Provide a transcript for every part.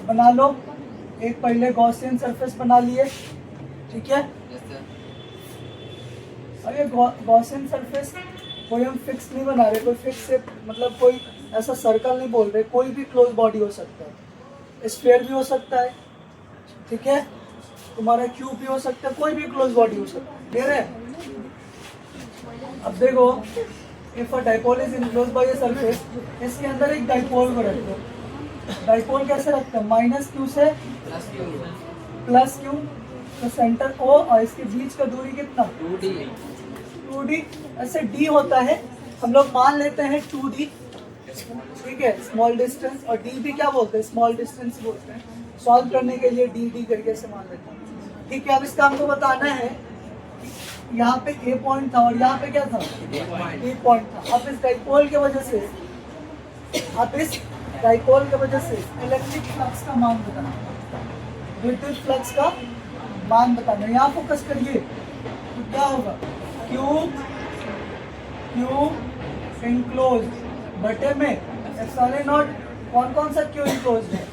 बना लो। एक पहले गॉसियन सरफेस बना लिए, ठीक है। अब ये गॉसियन सरफेस कोई हम फिक्स नहीं बना रहे, कोई फिक्स से मतलब कोई ऐसा सर्कल नहीं बोल रहे, कोई भी क्लोज बॉडी हो सकता है, स्फीयर भी हो सकता है, ठीक है, तुम्हारा क्यूब भी हो सकता है, कोई भी क्लोज बॉडी हो सकता है, क्लियर है। अब देखो, if a dipole is enclose by a surface, इसके अंदर एक डाइपोल को रख दो। डाइपोल कैसे रखते हैं? माइनस क्यू से प्लस क्यू, तो सेंटर ओ और इसके बीच का दूरी कितना? 2d। ऐसे d होता है, हम लोग मान लेते हैं 2d, ठीक है, स्मॉल डिस्टेंस, और d भी क्या बोलते हैं? स्मॉल डिस्टेंस बोलते हैं। सॉल्व करने के लिए d करके से मान लेते हैं, ठीक है। अब इसका हमको बताना है, यहाँ पे a पॉइंट था और यहाँ पे क्या था? b पॉइंट था। अब इस डाइपोल के वजह से, इलेक्ट्रिक फ्लक्स का मान बताना, विद्युत फ्लक्स का मान बताना। यहाँ फोकस करिए, तो क्या होगा? क्यूब इनक्लोज बटे में एप्सिलॉन नॉट, कौन सा क्यू इनक्लोज है?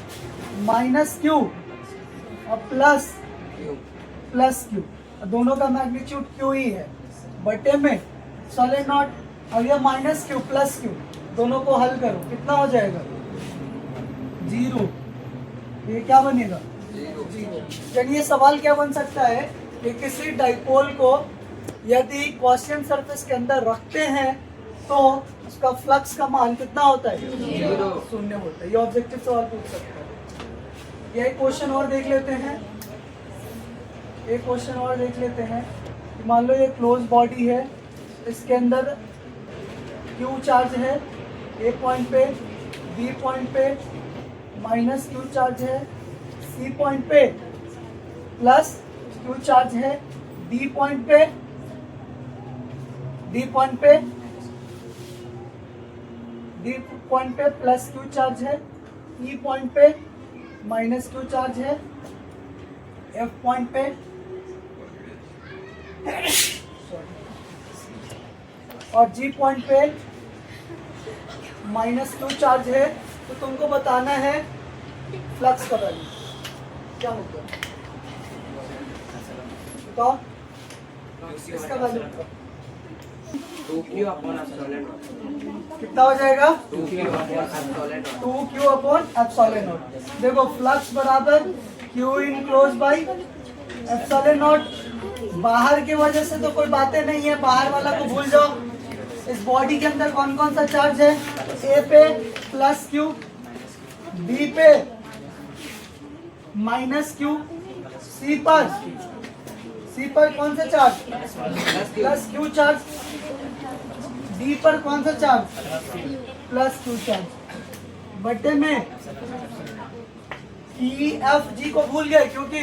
माइनस क्यू और प्लस क्यू, दोनों का मैग्नीट्यूड क्यू ही है, बटे में एप्सिलॉन नॉट, और ये माइनस क्यू प्लस क्यू, दोनों को हल करो, कितना हो जाएगा? 0। ये क्या बनेगा? 0। यानी ये सवाल क्या बन सकता है कि किसी डाइपोल को यदि गॉसियन सरफेस के अंदर रखते हैं तो उसका फ्लक्स का मान कितना होता है? 0 होता है। ये ऑब्जेक्टिव सवाल पूछ सकता है। ये एक क्वेश्चन और देख लेते हैं, कि मान लो ये क्लोज बॉडी है, इसके अंदर क्यू चार्ज है ए पॉइंट पे, बी पॉइंट पे माइनस क्यू चार्ज है, सी पॉइंट पे प्लस क्यू चार्ज है, डी पॉइंट पे प्लस क्यू चार्ज है, ई पॉइंट पे माइनस क्यू चार्ज है, एफ पॉइंट पे और जी पॉइंट पे माइनस क्यू चार्ज है। तो तुमको बताना है फ्लक्स का वैल्यू क्या होगा, बताओ इसका वैल्यू कितना हो जाएगा? 2q upon epsilon not. देखो फ्लक्स बराबर q enclose by epsilon not. बाहर की वजह से तो कोई बातें नहीं है, बाहर वाला को भूल जाओ। इस बॉडी के अंदर कौन सा चार्ज है? a पे प्लस q, b पे माइनस q, c पर कौन सा charge? Plus q charge, d पर कौन सा चार्ज? प्लस q चार्ज, बटे में E F G को भूल गए क्योंकि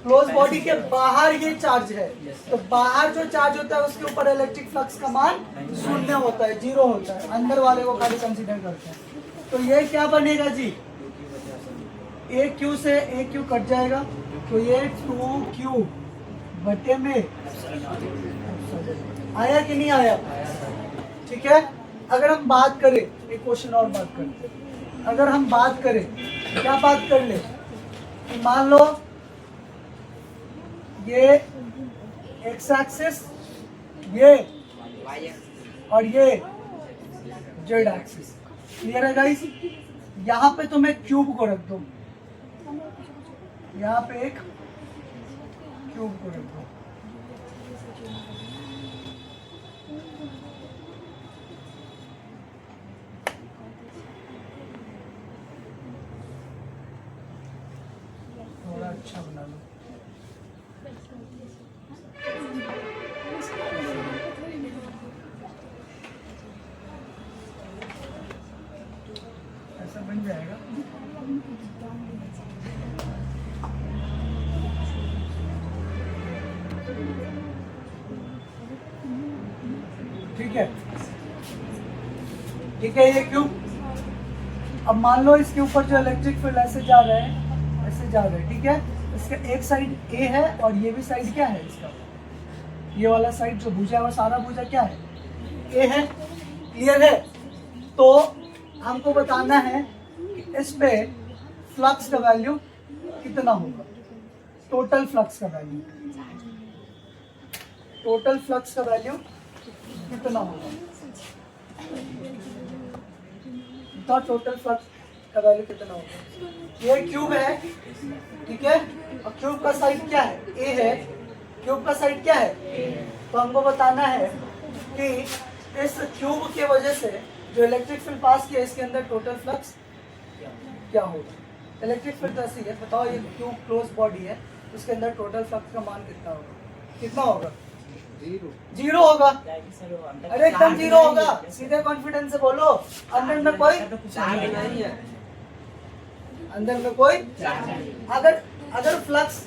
क्लोज बॉडी के बाहर ये चार्ज है, तो बाहर जो चार्ज होता है उसके ऊपर इलेक्ट्रिक फ्लक्स का मान 0 होता है, 0 होता है, अंदर वाले को खाली कंसीडर करते हैं। तो ये क्या बनेगा जी? ए क्यू से ए क्यू कट जाएगा, तो ये 2q बटे में आया कि नहीं आया? ठीक है। अगर हम बात करें, एक क्वेश्चन और बात करते हैं, अगर हम बात करें, क्या बात कर ले? मान लो ये एक्स एक्सिस, ये और ये जेड एक्सिस, क्लियर है गाइस? यहाँ पे तुम एक क्यूब को रख दो, यहाँ पे एक क्यूब को रख दो, थोड़ा अच्छा बना लो। ऐसा बन जाएगा। ठीक है, ठीक है, ये क्यूब। अब मान लो इसके ऊपर जो इलेक्ट्रिक फील्ड ऐसे जा रहे हैं, ऐसे जा रहे हैं, ठीक है। इसका एक साइड ए है और ये भी साइड क्या है इसका? ये वाला साइड जो भुजा है वो सारा भुजा क्या है? ए है, क्लियर है? तो हमको बताना है इस पे फ्लक्स का वैल्यू कितना होगा, टोटल फ्लक्स का वैल्यू, टोटल फ्लक्स का वैल्यू कितना होगा, तो टोटल फ्लक्स का वैल्यू कितना होगा। ये क्यूब है, ठीक है, और क्यूब का साइड क्या है, ए है, क्यूब का साइड क्या है, तो हमको बताना है कि इस क्यूब के वजह से जो इलेक्ट्रिक फील्ड पास किया इसके अंदर टोटल फ्लक्स क्या होगा। इलेक्ट्रिक फील्ड ऐसी है, बताओ ये क्यूब क्लोज बॉडी है, उसके अंदर टोटल फ्लक्स का मान कितना होगा, कितना होगा, जीरो होगा। अरे एकदम जीरो होगा, सीधे कॉन्फिडेंस से बोलो, अंदर में कोई नहीं है, अंदर में कोई, अगर फ्लक्स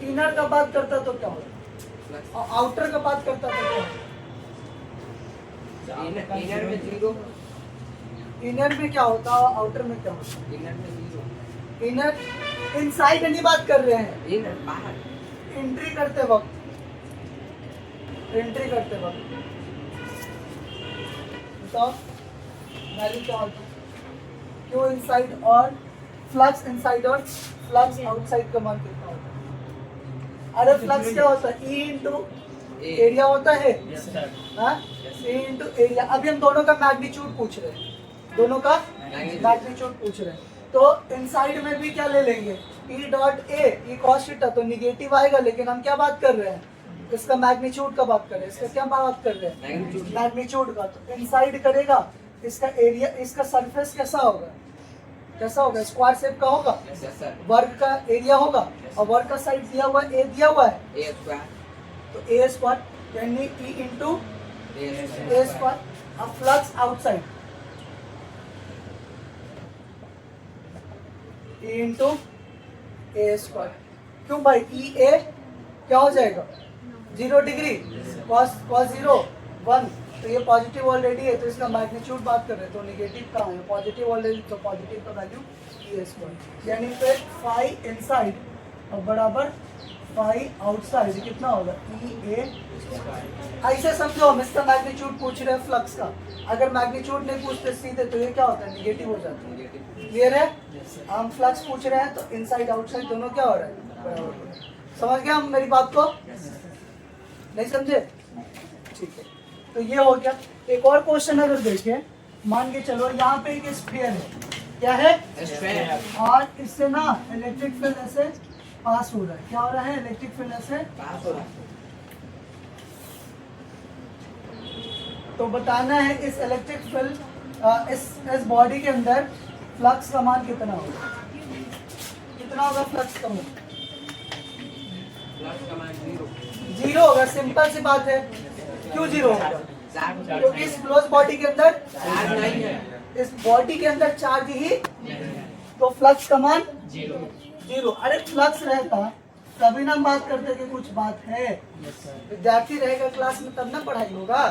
इनर का बात करता तो क्या होगा, और आउटर का बात करता तो क्या होगा, इनर में जीरो, इनर में क्या होता है, आउटर में क्या होता है, इनर में जीरो, इनर इनसाइड नहीं बात कर रहे हैं, इनर बाहर, एंट्री करते वक्त, एंट्री करते वक्त बताओ वैल्यू क्या होता है, क्यों इनसाइड और फ्लक्स इनसाइड और फ्लक्स आउटसाइड का मान कितना होता है। अरे फ्लक्स क्या होता है, ई इंटू एरिया होता है, हाँ, ई इंटू एरिया। अभी हम दोनों का मैग्नीट्यूड पूछ रहे हैं, दोनों का मैग्नीट्यूड पूछ रहे हैं, तो इनसाइड में भी क्या ले लेंगे, E dot A, E cos theta, तो निगेटिव आएगा, लेकिन हम क्या बात कर रहे हैं, इसका मैग्नीट्यूड का बात कर रहे हैं, इसका क्या बात कर रहे हैं, मैग्नीट्यूड का। तो इनसाइड करेगा, इसका एरिया, इसका सरफेस कैसा होगा, कैसा होगा, स्क्वायर शेप का होगा, वर्ग का एरिया होगा, और वर्ग का साइड दिया हुआ ए दिया हुआ है, तो ए स्क्वायर यानी ई इंटू ए स्क्वायर। अब फ्लक्स आउटसाइड ई इंटू ए स्क्वायर, क्यों भाई, ई ए क्या हो जाएगा 0 डिग्री, कॉस 0 1, तो ये पॉजिटिव ऑलरेडी है, तो इसका मैग्नीट्यूड बात कर रहे हैं, तो नेगेटिव कहाँ है, पॉजिटिव ऑलरेडी, तो पॉजिटिव का वैल्यू ई स्क्वायर, यानी फिर फाई इनसाइड और बराबर फाई आउटसाइड कितना होगा, ई ए। ऐसे समझो, हम इसका मैग्नीट्यूड पूछ रहे हैं फ्लक्स का, अगर मैग्नीट्यूड नहीं पूछते सीधे तो ये क्या होता है, निगेटिव हो जाता है। क्लियर है, हम फ्लक्स पूछ रहे हैं तो इनसाइड आउटसाइड दोनों क्या हो रहा है, बराबर। समझ गया हम मेरी बात को, नहीं समझे, ठीक है। तो ये हो गया। एक और क्वेश्चन अगर देखें, मान के चलो यहाँ पे एक स्फीयर है, क्या है, और इससे ना इलेक्ट्रिक फील्ड ऐसे पास हो रहा है, क्या हो रहा है, इलेक्ट्रिक फील्ड ऐसे पास हो रहा है, तो बताना है इस इलेक्ट्रिक फील्ड इस बॉडी के अंदर फ्लक्स का मान कितना होगा, कितना होगा फ्लक्स का मान, फ्लक्स का मान जीरो, जीरो होगा, सिंपल सी बात है। क्यों जीरो होगा, क्योंकि इस क्लोज बॉडी के अंदर चार्ज नहीं है, इस बॉडी के अंदर चार्ज ही, तो फ्लक्स का मान जीरो। अरे फ्लक्स रहता तभी ना हम बात करते कि कुछ बात है, विद्यार्थी रहेगा क्लास में तब ना पढ़ाई होगा।